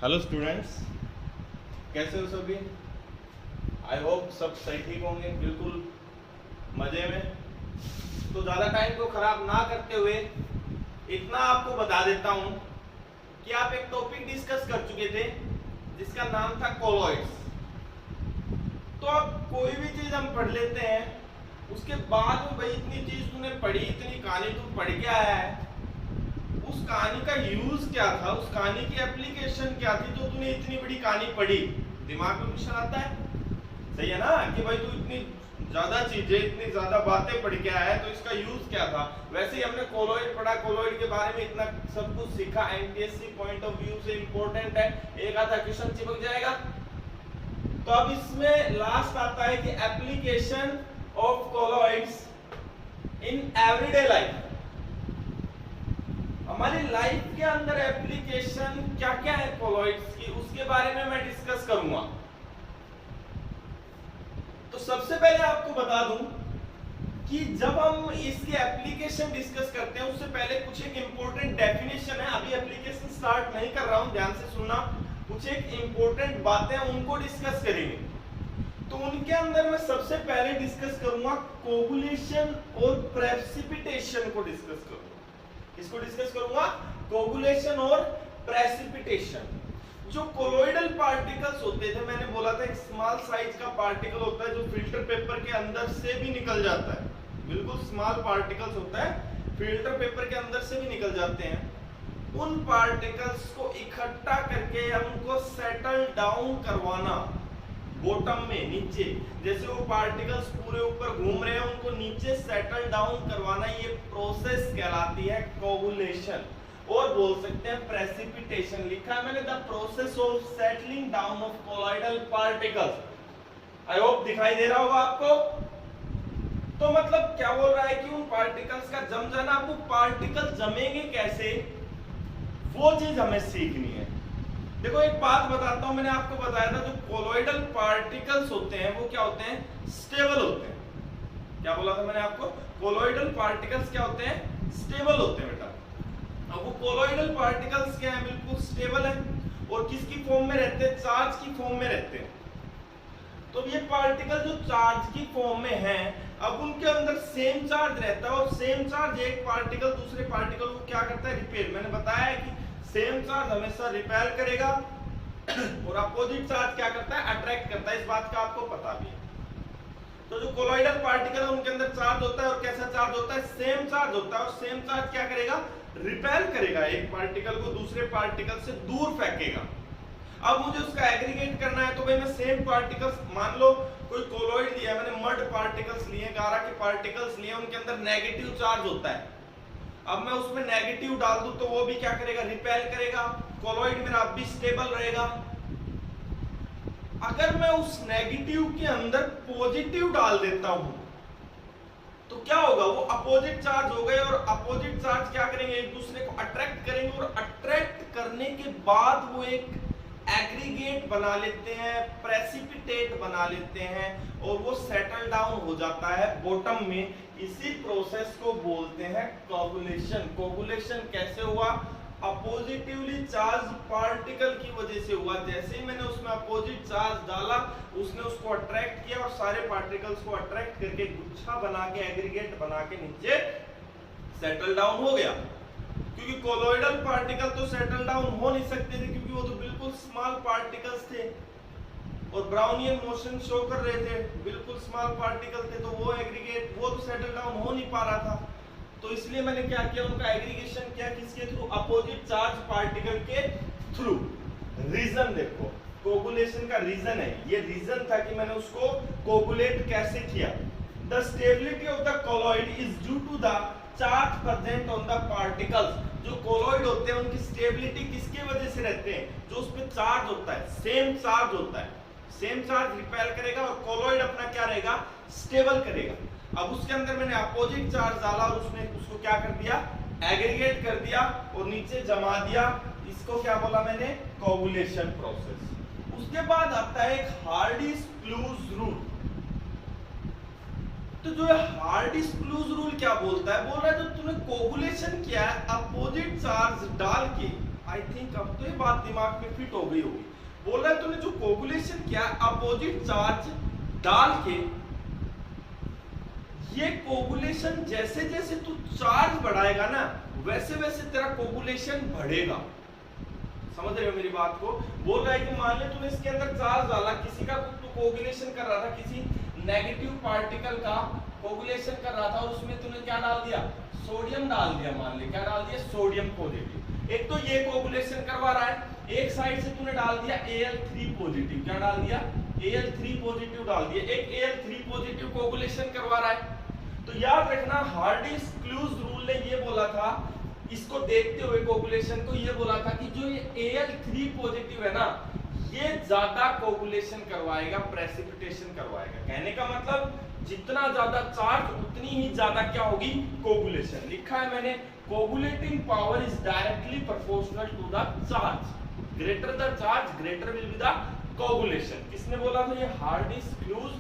Hello students, कैसे हो सभी। आई होप सब सही ठीक होंगे, बिल्कुल मजे में। तो ज़्यादा टाइम को खराब ना करते हुए इतना आपको बता देता हूं कि आप एक टॉपिक डिस्कस कर चुके थे जिसका नाम था कोलॉइड्स। तो अब कोई भी चीज़ हम पढ़ लेते हैं, उसके बाद में भाई इतनी चीज़ तूने पढ़ी, इतनी कहानी तू पढ़ के आया है, उस कहानी का यूज क्या था, उस कहानी की एप्लीकेशन क्या थी जो तूने इतनी बड़ी कहानी पढ़ी। दिमाग में क्वेश्चन आता है, सही है ना, कि भाई तू इतनी ज्यादा चीजें, इतनी ज्यादा बातें पढ़ के आया है, तो इसका यूज क्या था। वैसे ही हमने कोलॉइड पढ़ा, कोलॉइड के बारे में इतना सब कुछ सीखा, एनटीएससी पॉइंट ऑफ व्यू से इंपॉर्टेंट है, एक आधा क्वेश्चन चिपक जाएगा। तो अब इसमें लास्ट आता है कि application of colloids in everyday life. हमारी लाइफ के अंदर एप्लीकेशन क्या क्या है कोलॉइड्स की, उसके बारे में मैं डिस्कस करूंगा। तो सबसे पहले आपको बता दूं कि जब हम इसके एप्लीकेशन डिस्कस करते हैं उससे पहले कुछ एक इंपॉर्टेंट डेफिनेशन है। अभी एप्लीकेशन स्टार्ट नहीं कर रहा हूं, ध्यान से सुनना। कुछ एक इंपॉर्टेंट बातें उनको डिस्कस करेंगे। तो उनके अंदर मैं सबसे पहले डिस्कस करूंगा कोगुलेशन और प्रेसिपिटेशन को डिस्कस करूंगा। इसको डिस्कस करूंगा, कोगुलेशन और प्रेसिपिटेशन। जो कोलोइडल पार्टिकल्स होते थे, मैंने बोला था एक स्मॉल साइज का पार्टिकल होता है जो फिल्टर पेपर के अंदर से भी निकल जाता है। बिल्कुल स्मॉल पार्टिकल्स होता है, फिल्टर पेपर के अंदर से भी निकल जाते हैं। उन पार्टिकल्स को इकट्ठा करके उनको सेटल डाउन करवाना बॉटम में, नीचे, जैसे वो पार्टिकल्स पूरे ऊपर घूम रहे हैं उनको नीचे सेटल डाउन करवाना, ये प्रोसेस कहलाती है कोगुलेशन। और बोल सकते हैं प्रेसिपिटेशन। लिखा है मैंने the process of settling down of colloidal particles. I hope दिखाई दे रहा होगा आपको। तो मतलब क्या बोल रहा है कि उन पार्टिकल्स का जम जाना। आपको पार्टिकल जमेंगे कैसे, वो चीज हमें सीखनी है। देखो एक बात बताता हूं, मैंने आपको बताया था जो कोलॉइडल पार्टिकल्स होते हैं वो क्या होते हैं, स्टेबल होते हैं। क्या बोला था मैंने आपको, कोलॉइडल पार्टिकल्स क्या होते हैं, स्टेबल होते हैं बेटा। अब वो कोलॉइडल पार्टिकल्स क्या है, बिल्कुल स्टेबल है और किसकी फॉर्म में रहते हैं, चार्ज की फॉर्म में रहते हैं। तो ये पार्टिकल जो चार्ज की फॉर्म में है, अब उनके अंदर सेम चार्ज रहता है और सेम चार्ज एक पार्टिकल दूसरे पार्टिकल को क्या करता है, रिपेल। मैंने बताया है कि सेम चार्ज हमेशा रिपेल करेगा और अपोजिट चार्ज क्या करता है, अट्रैक्ट करता है। इस बात का आपको पता भी है। तो जो कोलॉइडल पार्टिकल है उनके अंदर चार्ज होता है और कैसा चार्ज होता है, सेम चार्ज होता है। और सेम चार्ज क्या करेगा, रिपेल करेगा, एक पार्टिकल को दूसरे पार्टिकल से दूर फेंकेगा। अब मुझे उसका एग्रीगेट करना है, तो भाई मैं सेम पार्टिकल्स, मान लो कोई कोलॉइड दिया, मैंने मड पार्टिकल्स लिए, गारा के पार्टिकल्स लिए, उनके अंदर नेगेटिव चार्ज होता है। अब मैं उसमें नेगेटिव डाल दूं तो वो भी क्या करेगा, रिपेल करेगा। कोलॉइड मेरा अब भी स्टेबल रहेगा। अगर मैं उस नेगेटिव के अंदर पॉजिटिव डाल देता हूं तो क्या होगा, वो अपोजिट चार्ज हो गए और अपोजिट चार्ज क्या करेंगे, एक दूसरे को अट्रैक्ट करेंगे और अट्रैक्ट करने के बाद वो एक एग्रीगेट बना लेते हैं, प्रेसिपिटेट बना लेते हैं और वो सेटल डाउन हो जाता है बॉटम में। इसी प्रोसेस को बोलते हैं कोगुलेशन। कोगुलेशन कैसे हुआ, अपोजिटिवली चार्ज पार्टिकल की वजह से हुआ। जैसे ही मैंने उसमें अपोजिट चार्ज डाला, उसने उसको अट्रैक्ट किया और सारे पार्टिकल्स को अट्रैक्ट करके गुच्छा बना के, एग्रीगेट बना के नीचे सेटल डाउन हो गया। क्योंकि कोलॉइडल पार्टिकल तो सेटल डाउन हो नहीं सकते थे क्योंकि वो तो बिल्कुल स्मॉल पार्टिकल्स थे और ब्राउनियन मोशन शो कर रहे थे, बिल्कुल स्मॉल पार्टिकल थे, तो वो एग्रीगेट, वो तो सेटल डाउन हो नहीं पा रहा था। तो इसलिए मैंने क्या किया, उनका एग्रीगेशन किया, किसके थ्रू, अपोजिट चार्ज पार्टिकल के थ्रू। रीजन देखो, कोगुलेशन का रीजन है, ये रीजन था कि मैंने उसको कोगुलेट कैसे किया। The stability of the colloid is due to the charge present on the particles. जो कोलॉइड होते हैं उनकी स्टेबिलिटी किसके वजह से रहते हैं, जो उस पे चार्ज होता है, सेम चार्ज होता है। सेम चार्ज रिपेल करेगा और कोलॉइड अपना क्या रहेगा, स्टेबल करेगा। अब उसके अंदर मैंने अपोजिट चार्ज डाला और उसने उसको क्या कर दिया, एग्रीगेट कर दिया और नीचे जमा दिया। इसको क्या बोला मैंने, कोगुलेशन प्रोसेस। उसके बाद आता है एक हार्डी-क्लूज रूल। तो जो हार्डी-क्लूज रूल क्या बोलता है, बोल रहा है जो तूने कोगुलेशन किया है अपोजिट चार्ज डाल के, आई थिंक अब तो ये बात दिमाग में फिट हो गई होगी। बोल रहा है तूने जो कोगुलेशन किया अपोजिट चार्ज डाल के, ये कोगुलेशन जैसे जैसे तू चार्ज बढ़ाएगा ना वैसे वैसे तेरा कोगुलेशन बढ़ेगा। समझ रहे हो मेरी बात को? बोल रहा है कि मान ले तूने इसके अंदर चार्ज डाला, किसी का तू कोगुलेशन कर रहा था, किसी नेगेटिव पार्टिकल का कोगुलेशन कर रहा था और उसमें तूने क्या डाल दिया, सोडियम डाल दिया। मान ले क्या डाल दिया, सोडियम पॉजिटिव। एक तो ये कोगुलेशन करवा रहा है, एक साइड से तूने डाल दिया Al3 पॉजिटिव। क्या डाल दिया, Al3 पॉजिटिव डाल दिया। एक Al3 पॉजिटिव कोगुलेशन करवा रहा है। तो याद रखना हार्डी-क्लूज रूल ने ये बोला था, इसको देखते हुए कोगुलेशन को ये बोला था कि जो ये Al3 पॉजिटिव है ना, ये ज्यादा कोगुलेशन करवाएगा, प्रेसिपिटेशन करवाएगा। कहने का मतलब जितना ज्यादा चार्ज उतनी ही ज्यादा क्या होगी, कोगुलेशन। लिखा है मैंने, coagulating power is directly proportional to the charge. Greater the charge greater will be the coagulation. किसने बोला था, ये हार्डी-क्लूज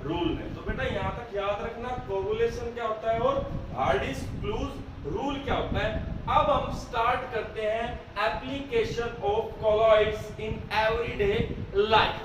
रूल ने। तो बेटा यहां तक याद रखना कोगुलेशन क्या होता है और हार्डी-क्लूज रूल क्या होता है। अब हम स्टार्ट करते हैं application of colloids in everyday life.